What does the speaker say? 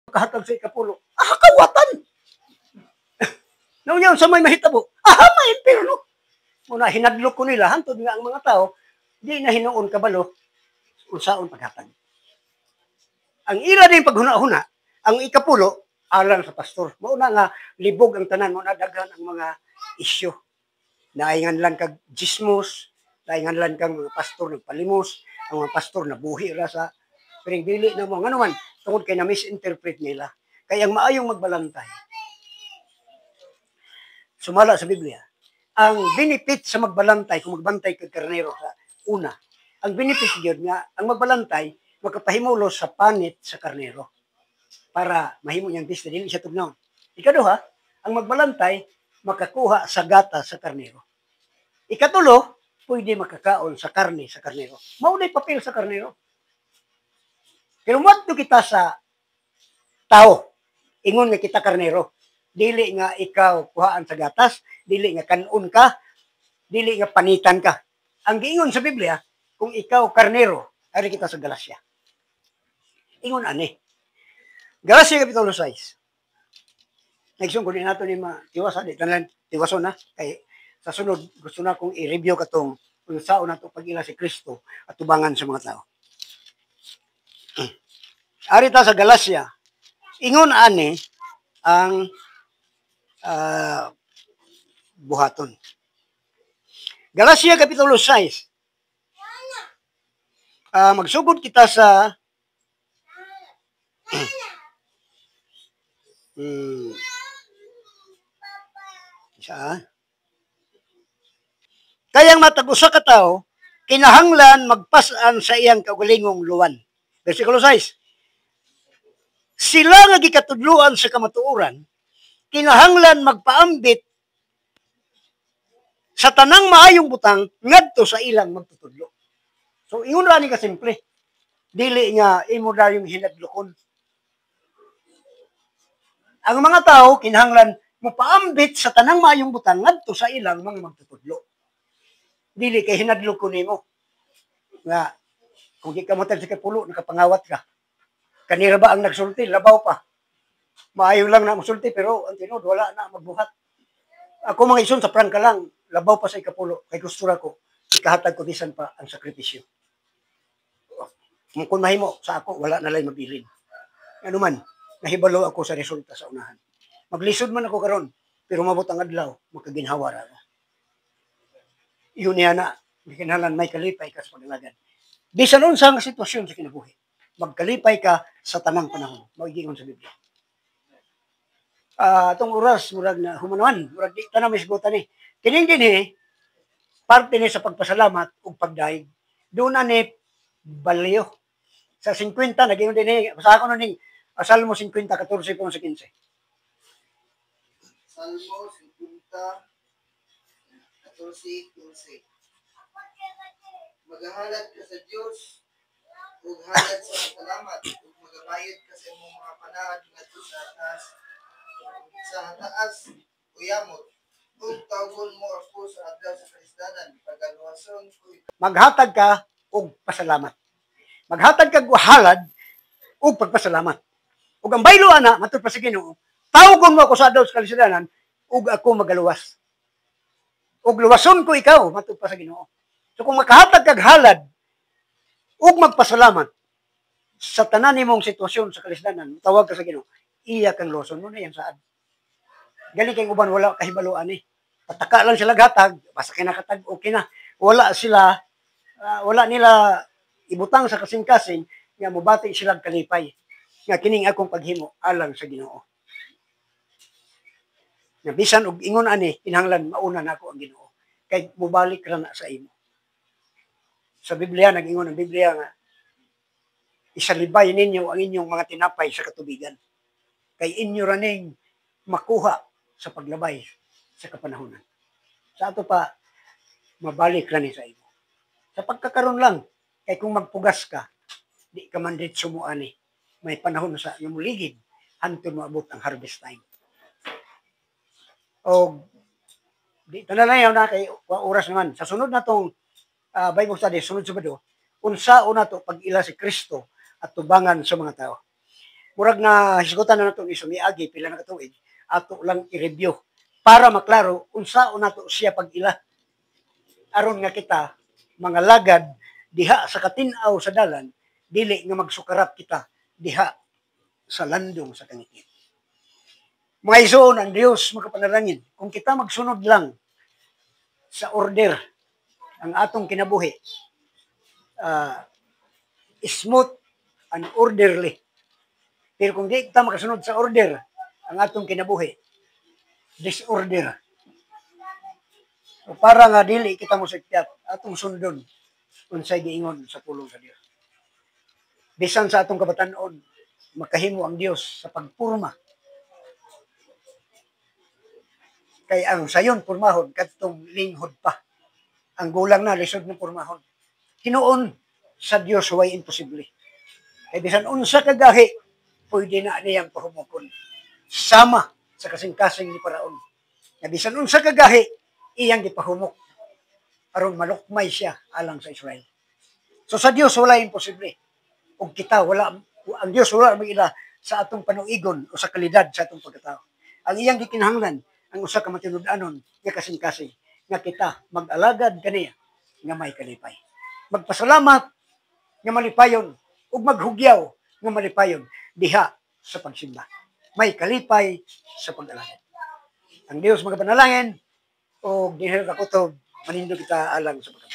kahatag sa ikapulo. Kawatan. Naunyaw sa may mahitabo. May impirno. Muna hinadlok ko nila hantod nga ang mga tao di na hinuon kabalo unsaon paghatag. Ang ila din paghuna-huna, ang ikapulo alang sa pastor. Mauna nga libog ang tanan, mauna daghan ang mga isyu. Naingan lang kag gismos, naingan lang kang mga pastor nagpalimos, ang mga pastor nabuhi ra sa piring dili na mo ngano man tungod kay na misinterpret nila. Kaya ang maayong magbalantay. Sumala sa Biblia, ang benefit sa magbalantay kung magbantay kag karnero sa una, ang benefit gyud nga ang magbalantay makapahimulo sa panit sa karnero para mahimo niyang bista dili siya tugnaw. Ikaduha, ang magbalantay makakuha sa gata sa karnero. Ikatulo, pwede makakaon sa karne sa karnero. Maunay papel sa karnero. Pero madto kita sa tao, ingon nga kita karnero. Dili nga ikaw kuhaan sa gatas, dili nga kanon ka, dili nga panitan ka. Ang giingon sa Biblia, kung ikaw karnero, ari kita sa Galasya. Ingon ani. Galasya Kapitulo 6. Nagsungkod din nato ni tiwasan, di tanan tiwason na. Kay sa sunod, gusto na kong i-review katong kung saan na ito pag-ila si Kristo at tubangan sa mga tao. Arita sa Galasya, ingon ani ang buhaton. Galasya Kapitulo 6. Magsugod kita sa kayang matag usa ka tawo kinahanglan magpas-an sa iyang kaugalingong luwan. Bersikulo 6. Sila nga gikatudloan sa kamatuoran kinahanglan magpaambit sa tanang maayong butang ngadto sa ilang magtutudlo. So ingon ra ni ka simple. Dili nga imo na yung hinadlokon. Ang mga tao kinahanglan mopaambit sa tanang maayong butang ngadto sa ilang mga magtutudlo. Dili kay hinadlokon nimo. Nga kung di ka mo sa kapulo nakapangawat ka. Kanira ba ang nagsulti labaw pa. Maayo lang na musulti pero ang tinod wala na magbuhat. Ako mga ison sa prangka lang labaw pa sa ikapulo kay gusto ra ko ikahatag ko bisan pa ang sakripisyo. Kung mahimo sa ako wala na lay mabilin. Ano man nahibalo ako sa resulta sa unahan. Maglisod man ako karon pero mabot ang adlaw makaginhawa ra. Yun niya na kinahanglan may kalipay ka sa pagdalagan. Bisan unsa nga sitwasyon sa kinabuhi, magkalipay ka sa tanang panahon. Magiingon sa Biblia. Itong oras, murag na humanuan, murag di tanang misgutan ni. Kining din parte ni sa pagpasalamat o pagdaig. Doon na ni baliyo. Sa 50, naging din basta ako nun Salmo 50, 14 po sa 15. Salmo 50, 14, 15. Maghahalad ka sa Diyos, ug halad sa salamat, ug magabayad ka sa imong mga panahad ngadto sa taas, uyamot, ug tawgon mo ako sa adlaw sa kaisdanan, pagaluwason ko. Maghatag ka og pasalamat. Maghatag kag halad og pagpasalamat. Ug ang baylo ana matud pa sa Ginoo, tawgon mo ako sa adlaw sa kaisdanan ug ako magaluwas. Ug luwason ko ikaw matud pa sa Ginoo. So kung makahatag kag halad ug magpasalamat sa tanan nimong sitwasyon sa kalisdanan, tawag ka sa Ginoo, iya kang luwason mo na yan saad. Gali kay uban wala kahibaluan ni. Pataka lang sila gatag, basta kinakatag okay na. Wala sila wala nila ibutang sa kasing-kasing nga mobati sila kalipay. Nga kining akong paghimo alang sa Ginoo. Nga bisan og ingon ani kinahanglan mauna nako ang Ginoo. Kay mobalik ra na sa imo. Sa Biblia, nag-ingon ang Biblia nga, isalibay ninyo ang inyong mga tinapay sa katubigan. Kay inyo raning makuha sa paglabay sa kapanahonan. Sa ato pa, mabalik ra ni sa imo. Sa pagkakaroon lang, kay kung magpugas ka, di ka man rin sumuani. May panahon sa iyong ligid, hantod maabot ang harvest time. O, di tananayaw na kay oras naman. Sa sunod na tong Bible study, sunod Sabado, unsa una to pag-ila si Kristo at tubangan sa mga tao. murag na hisgutan na nato ni sumiagi pila na katuig, ato lang i-review para maklaro unsa nato siya pag-ila. Aron nga kita mga lagad diha sa katin-aw sa dalan, dili nga magsukarap kita diha sa landong sa kangit. Mga igsoon ang Dios makapanalangin, kung kita magsunod lang sa order ang atong kinabuhi, smooth and orderly. Pero kung di kita makasunod sa order ang atong kinabuhi, disorder. So para nga dili kita mo sikyat, atong sundon unsay giingon sa pulong sa Dios. Bisan sa atong kabatan-on, makahimo ang Dios sa pagpurma. Kay ang sayon purmahon kadtong linghod pa. Ang gulang na lisod ng purmahon. Hinuon sa Dios way imposible. Kay bisan unsa kagahi, pwede na niyang pahumukon. Sama sa kasing-kasing ni Paraon. Kay bisan unsa kagahi, iyang gipahumok aron malukmay siya alang sa Israel. So sa Dios wala imposible. Ug kita wala, ang Dios wala magila sa atong panuigon o sa kalidad sa atong pagkatao. Ang iyang gikinahanglan ang usa ka matinud-anon nga kasing-kasing nga kita mag-alagad kaniya nga may kalipay. Magpasalamat nga malipayon ug maghugyaw nga malipayon diha sa pagsimba. May kalipay sa pag-alagad. Ang Dios magapanalangin o dinhi ka kutob manindo kita alang sa pagkatao.